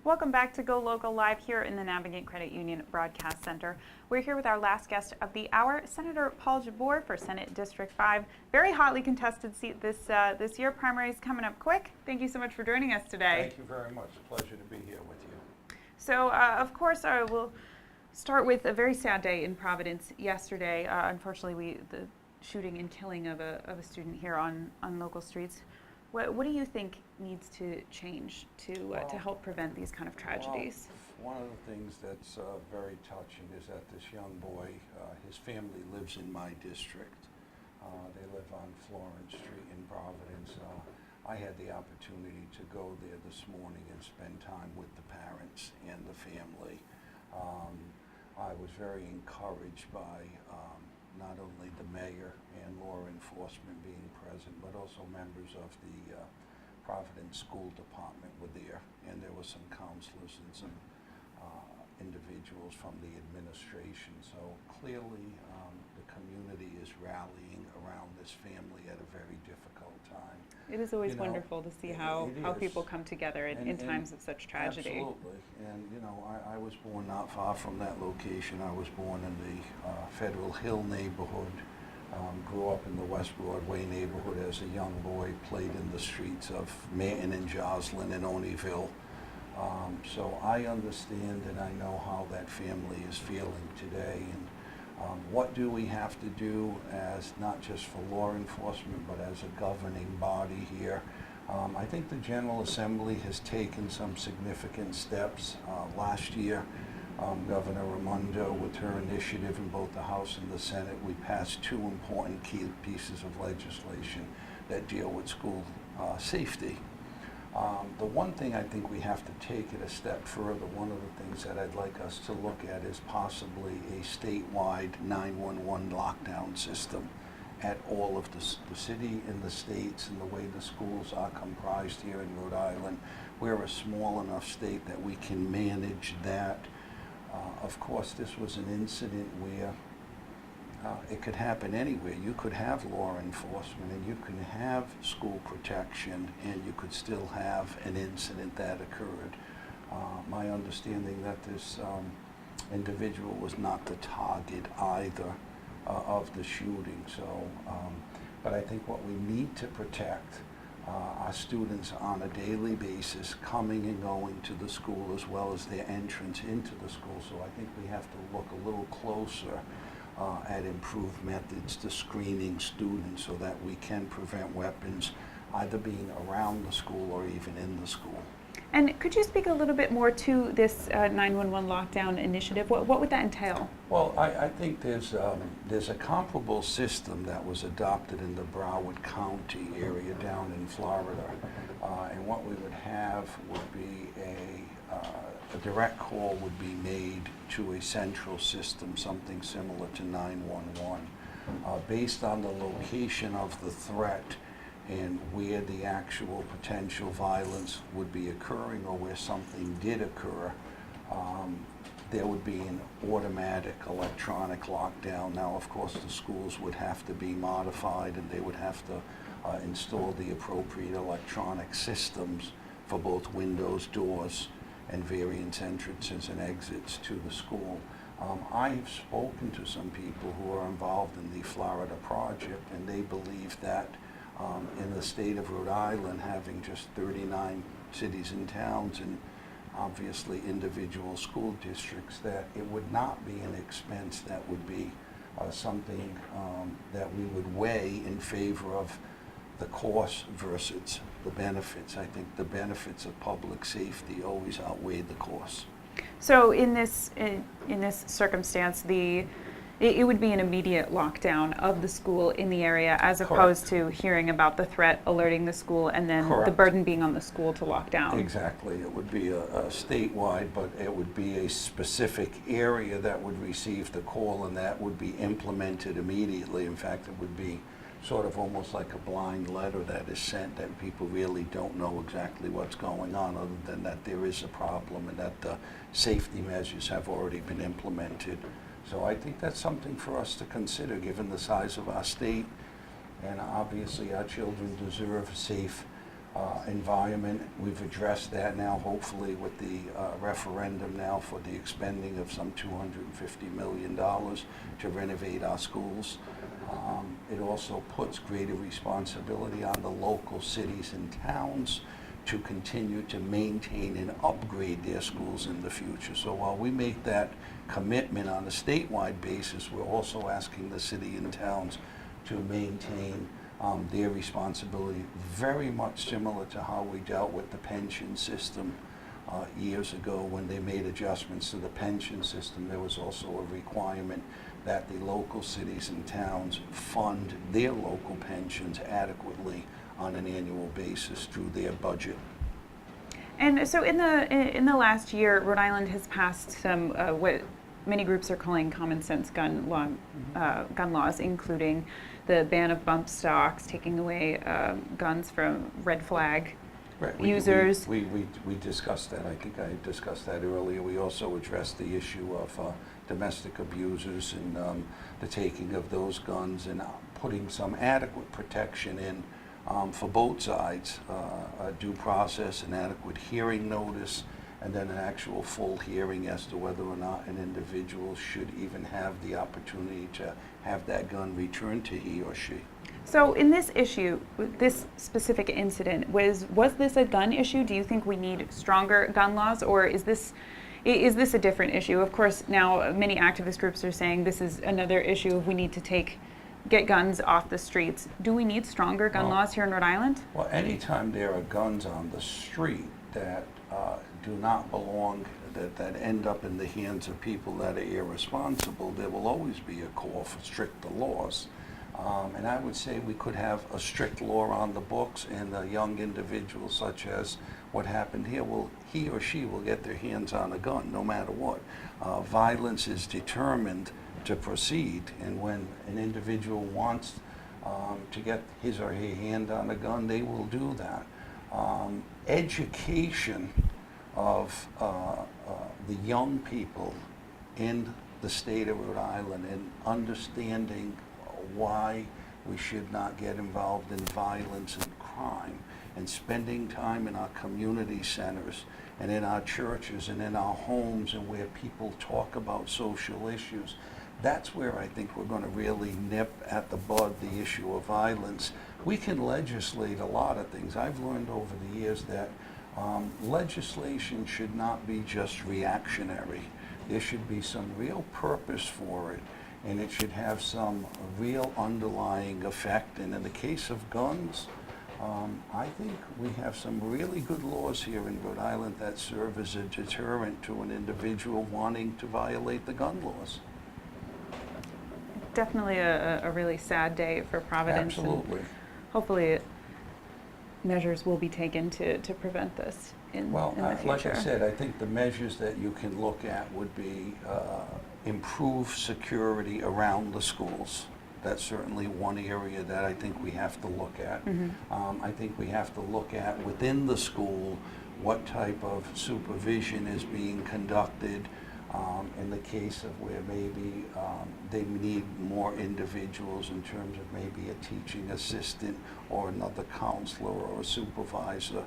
Welcome back to Go Local Live here in the Navigate Credit Union Broadcast Center. We're here with our last guest of the hour, Senator Paul Jabour for Senate District 5. Very hotly contested seat this year. Primaries coming up quick. Thank you so much for joining us today. Thank you very much. A pleasure to be here with you. So, of course, we'll start with a very sad day in Providence yesterday. Unfortunately, the shooting and killing of a student here on local streets. What do you think needs to change to help prevent these kind of tragedies? Well, one of the things that's very touching is that this young boy, his family lives in my district. They live on Florence Street in Providence. I had the opportunity to go there this morning and spend time with the parents and the family. I was very encouraged by not only the mayor and law enforcement being present, but also members of the Providence School Department were there, and there were some counselors and some individuals from the administration. So clearly the community is rallying around this family at a very difficult time. It is always wonderful to see how people come together in times of such tragedy. Absolutely. And you know, I was born not far from that location. I was born in the Federal Hill neighborhood. Grew up in the West Broadway neighborhood as a young boy, played in the streets of Manton and Joslin and Oneyville. So I understand and I know how that family is feeling today. And what do we have to do as not just for law enforcement, but as a governing body here? I think the General Assembly has taken some significant steps. Last year, Governor Raimondo, with her initiative in both the House and the Senate, we passed two important key pieces of legislation that deal with school safety. The one thing I think we have to take it a step further, one of the things that I'd like us to look at is possibly a statewide 911 lockdown system at all of the city and the states and the way the schools are comprised here in Rhode Island. We're a small enough state that we can manage that. Of course, this was an incident where it could happen anywhere. You could have law enforcement and you can have school protection and you could still have an incident that occurred. My understanding that this individual was not the target either of the shooting. So, but I think what we need to protect our students on a daily basis coming and going to the school as well as their entrance into the school. So I think we have to look a little closer at improved methods to screening students so that we can prevent weapons either being around the school or even in the school. And could you speak a little bit more to this 911 lockdown initiative? What would that entail? Well, I think there's a comparable system that was adopted in the Broward County area down in Florida. And what we would have would be a direct call would be made to a central system, something similar to 911, based on the location of the threat and where the actual potential violence would be occurring or where something did occur. There would be an automatic electronic lockdown. Now, of course, the schools would have to be modified and they would have to install the appropriate electronic systems for both windows, doors, and various entrances and exits to the school. I've spoken to some people who are involved in the Florida project, and they believe that in the state of Rhode Island, having just 39 cities and towns and obviously individual school districts, that it would not be an expense that would be something that we would weigh in favor of the cost versus the benefits. I think the benefits of public safety always outweigh the costs. So in this circumstance, it would be an immediate lockdown of the school in the area, as opposed to hearing about the threat, alerting the school, and then the burden being on the school to lock down. Exactly. It would be a statewide, but it would be a specific area that would receive the call, and that would be implemented immediately. In fact, it would be sort of almost like a blind letter that is sent that people really don't know exactly what's going on, other than that there is a problem and that the safety measures have already been implemented. So I think that's something for us to consider given the size of our state, and obviously our children deserve a safe environment. We've addressed that now, hopefully, with the referendum now for the expending of some $250 million to renovate our schools. It also puts greater responsibility on the local cities and towns to continue to maintain and upgrade their schools in the future. So while we make that commitment on a statewide basis, we're also asking the city and towns to maintain their responsibility, very much similar to how we dealt with the pension system years ago. When they made adjustments to the pension system, there was also a requirement that the local cities and towns fund their local pensions adequately on an annual basis through their budget. And so in the last year, Rhode Island has passed some what many groups are calling common sense gun laws, including the ban of bump stocks, taking away guns from red flag users. We discussed that. I think I discussed that earlier. We also addressed the issue of domestic abusers and the taking of those guns and putting some adequate protection in for both sides, a due process, an adequate hearing notice, and then an actual full hearing as to whether or not an individual should even have the opportunity to have that gun returned to he or she. So in this issue, this specific incident, was this a gun issue? Do you think we need stronger gun laws, or is this a different issue? Of course, now many activist groups are saying this is another issue. We need to get guns off the streets. Do we need stronger gun laws here in Rhode Island? Well, anytime there are guns on the street that do not belong, that end up in the hands of people that are irresponsible, there will always be a call for stricter laws. And I would say we could have a strict law on the books, and a young individual such as what happened here, he or she will get their hands on a gun no matter what. Violence is determined to proceed, and when an individual wants to get his or her hand on a gun, they will do that. Education of the young people in the state of Rhode Island and understanding why we should not get involved in violence and crime, and spending time in our community centers and in our churches and in our homes and where people talk about social issues. That's where I think we're going to really nip at the bud the issue of violence. We can legislate a lot of things. I've learned over the years that legislation should not be just reactionary. There should be some real purpose for it, and it should have some real underlying effect. And in the case of guns, I think we have some really good laws here in Rhode Island that serve as a deterrent to an individual wanting to violate the gun laws. Definitely a really sad day for Providence. Absolutely. Hopefully measures will be taken to prevent this in the future. Like I said, I think the measures that you can look at would be improve security around the schools. That's certainly one area that I think we have to look at. Mm-hmm. I think we have to look at within the school what type of supervision is being conducted. In the case of where maybe they need more individuals in terms of maybe a teaching assistant or another counselor or a supervisor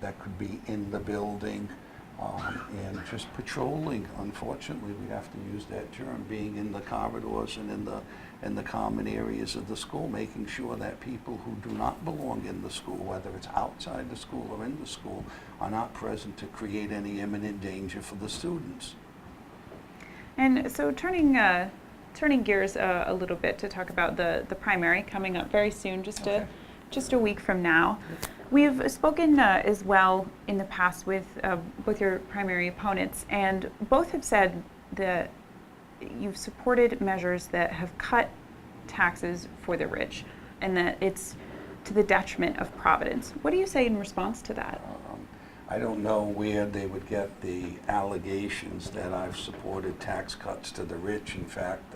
that could be in the building and just patrolling. Unfortunately, we have to use that term, being in the corridors and in the common areas of the school, making sure that people who do not belong in the school, whether it's outside the school or in the school, are not present to create any imminent danger for the students. And so turning gears a little bit to talk about the primary coming up very soon, just a week from now. We've spoken as well in the past with both your primary opponents, and both have said that you've supported measures that have cut taxes for the rich, and that it's to the detriment of Providence. What do you say in response to that? I don't know where they would get the allegations that I've supported tax cuts to the rich. In fact,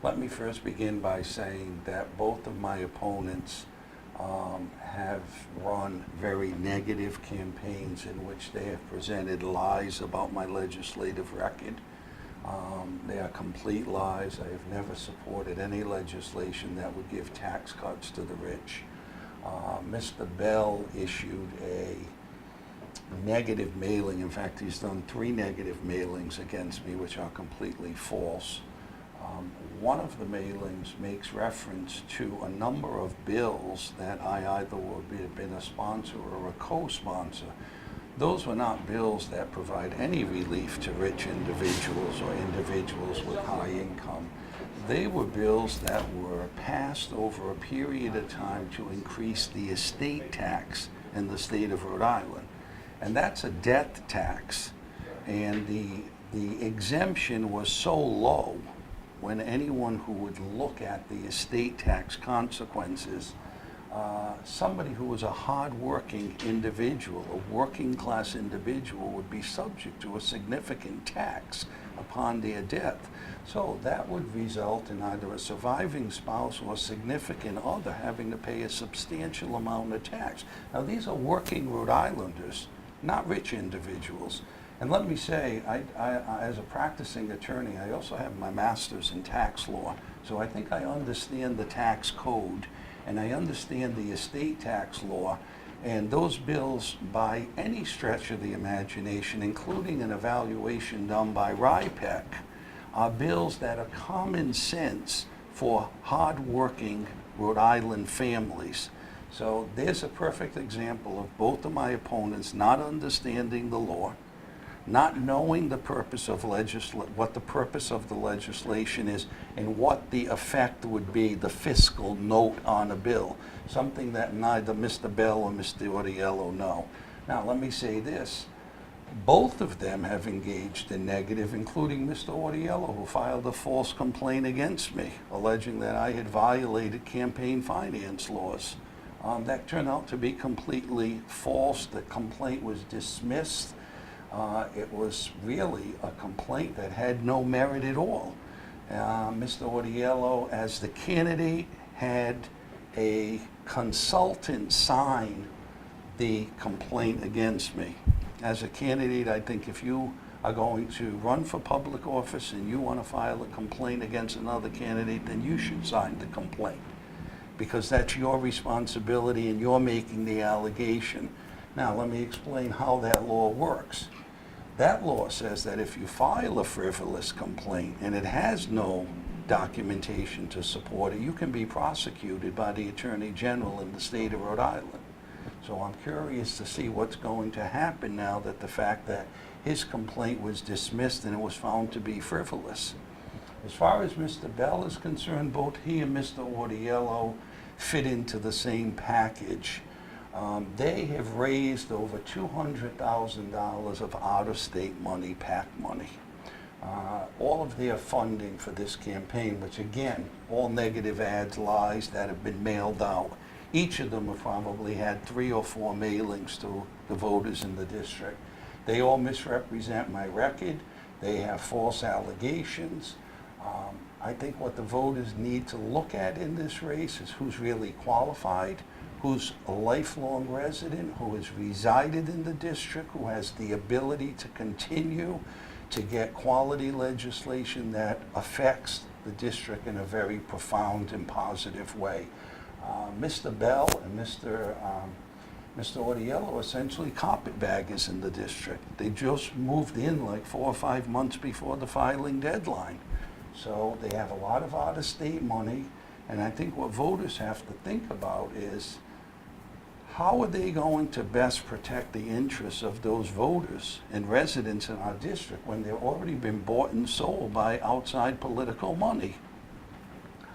let me first begin by saying that both of my opponents have run very negative campaigns in which they have presented lies about my legislative record. They are complete lies. I have never supported any legislation that would give tax cuts to the rich. Mr. Bell issued a negative mailing. In fact, he's done 3 negative mailings against me, which are completely false. One of the mailings makes reference to a number of bills that I either would have been a sponsor or a co-sponsor. Those were not bills that provide any relief to rich individuals or individuals with high income. They were bills that were passed over a period of time to increase the estate tax in the state of Rhode Island. And that's a death tax. And the exemption was so low when anyone who would look at the estate tax consequences, somebody who was a hard-working individual, a working-class individual, would be subject to a significant tax upon their death. So that would result in either a surviving spouse or a significant other having to pay a substantial amount of tax. Now, these are working Rhode Islanders, not rich individuals. And let me say, as a practicing attorney, I also have my master's in tax law. So I think I understand the tax code, and I understand the estate tax law. And those bills, by any stretch of the imagination, including an evaluation done by RIPEC, are bills that are common sense for hard-working Rhode Island families. So there's a perfect example of both of my opponents not understanding the law, not knowing the purpose of what the purpose of the legislation is, and what the effect would be, the fiscal note on a bill, something that neither Mr. Bell or Mr. Ordiello know. Now, let me say this. Both of them have engaged in negative, including Mr. Ordiello, who filed a false complaint against me, alleging that I had violated campaign finance laws. That turned out to be completely false. The complaint was dismissed. It was really a complaint that had no merit at all. Mr. Ordiello, as the candidate, had a consultant sign the complaint against me. As a candidate, I think if you are going to run for public office and you want to file a complaint against another candidate, then you should sign the complaint, because that's your responsibility and you're making the allegation. Now, let me explain how that law works. That law says that if you file a frivolous complaint and it has no documentation to support it, you can be prosecuted by the Attorney General in the state of Rhode Island. So I'm curious to see what's going to happen now that the fact that his complaint was dismissed and it was found to be frivolous. As far as Mr. Bell is concerned, both he and Mr. Ordiello fit into the same package. They have raised over $200,000 of out-of-state money, PAC money. All of their funding for this campaign, which again, all negative ads, lies that have been mailed out. Each of them have probably had 3 or 4 mailings to the voters in the district. They all misrepresent my record. They have false allegations. I think what the voters need to look at in this race is who's really qualified, who's a lifelong resident, who has resided in the district, who has the ability to continue to get quality legislation that affects the district in a very profound and positive way. Mr. Bell and Mr. Ordiello are essentially carpetbaggers in the district. They just moved in like 4 or 5 months before the filing deadline. So they have a lot of out-of-state money, and I think what voters have to think about is how are they going to best protect the interests of those voters and residents in our district when they've already been bought and sold by outside political money?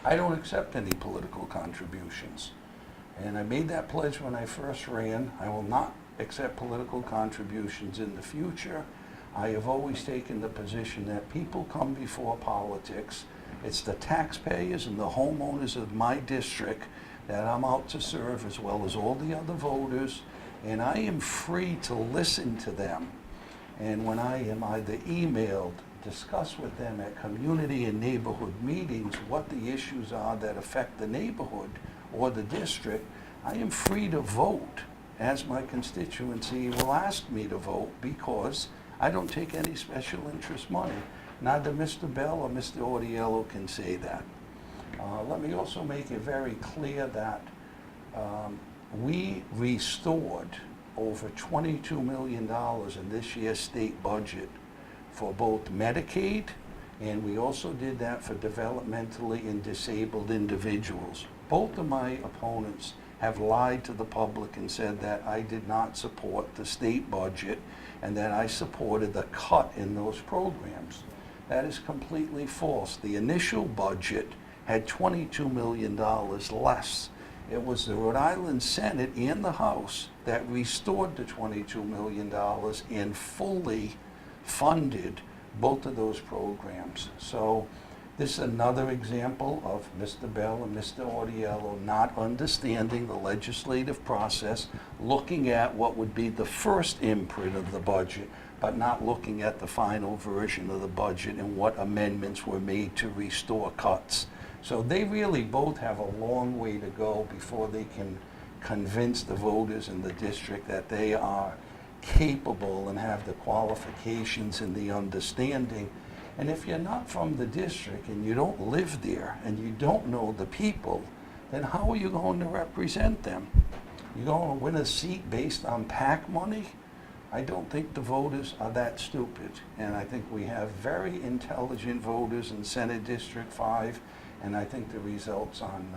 I don't accept any political contributions. And I made that pledge when I first ran. I will not accept political contributions in the future. I have always taken the position that people come before politics. It's the taxpayers and the homeowners of my district that I'm out to serve, as well as all the other voters, and I am free to listen to them. And when I am either emailed, discuss with them at community and neighborhood meetings what the issues are that affect the neighborhood or the district, I am free to vote as my constituency will ask me to vote, because I don't take any special interest money. Neither Mr. Bell or Mr. Ordiello can say that. Let me also make it very clear that we restored over $22 million in this year's state budget for both Medicaid, and we also did that for developmentally and disabled individuals. Both of my opponents have lied to the public and said that I did not support the state budget and that I supported the cut in those programs. That is completely false. The initial budget had $22 million less. It was the Rhode Island Senate and the House that restored the $22 million and fully funded both of those programs. So this is another example of Mr. Bell and Mr. Audiello not understanding the legislative process, looking at what would be the first imprint of the budget, but not looking at the final version of the budget and what amendments were made to restore cuts. So they really both have a long way to go before they can convince the voters in the district that they are capable and have the qualifications and the understanding. And if you're not from the district and you don't live there and you don't know the people, then how are you going to represent them? You're going to win a seat based on PAC money? I don't think the voters are that stupid. And I think we have very intelligent voters in Senate District 5, and I think the results on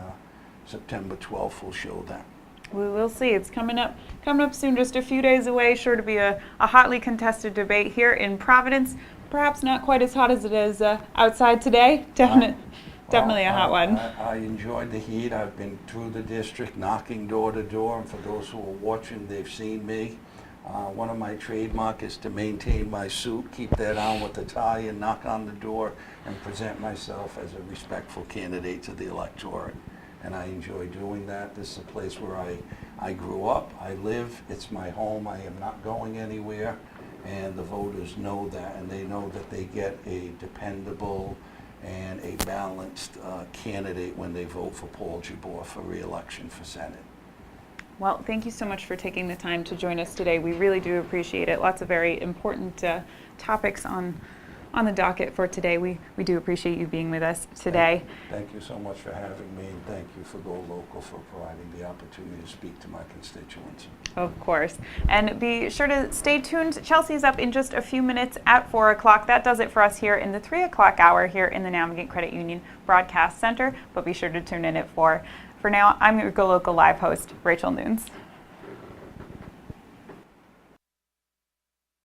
September 12th will show that. We will see. It's coming up soon, just a few days away. Sure to be a hotly contested debate here in Providence. Perhaps not quite as hot as it is outside today. Definitely a hot one. I enjoyed the heat. I've been through the district, knocking door to door, and for those who are watching, they've seen me. One of my trademark is to maintain my suit, keep that on with the tie, and knock on the door and present myself as a respectful candidate to the electorate. And I enjoy doing that. This is a place where I grew up, I live, it's my home, I am not going anywhere. And the voters know that, and they know that they get a dependable and a balanced candidate when they vote for Paul Jabour for re-election for Senate. Well, thank you so much for taking the time to join us today. We really do appreciate it. Lots of very important topics on the docket for today. We do appreciate you being with us today. Thank you so much for having me, and thank you for GoLocal for providing the opportunity to speak to my constituents. Of course. And be sure to stay tuned. Chelsea's up in just a few minutes at 4 o'clock. That does it for us here in the 3 o'clock hour here in the Navigant Credit Union Broadcast Center. But be sure to tune in at 4. For now, I'm your GoLocal Live host, Rachel Nunes.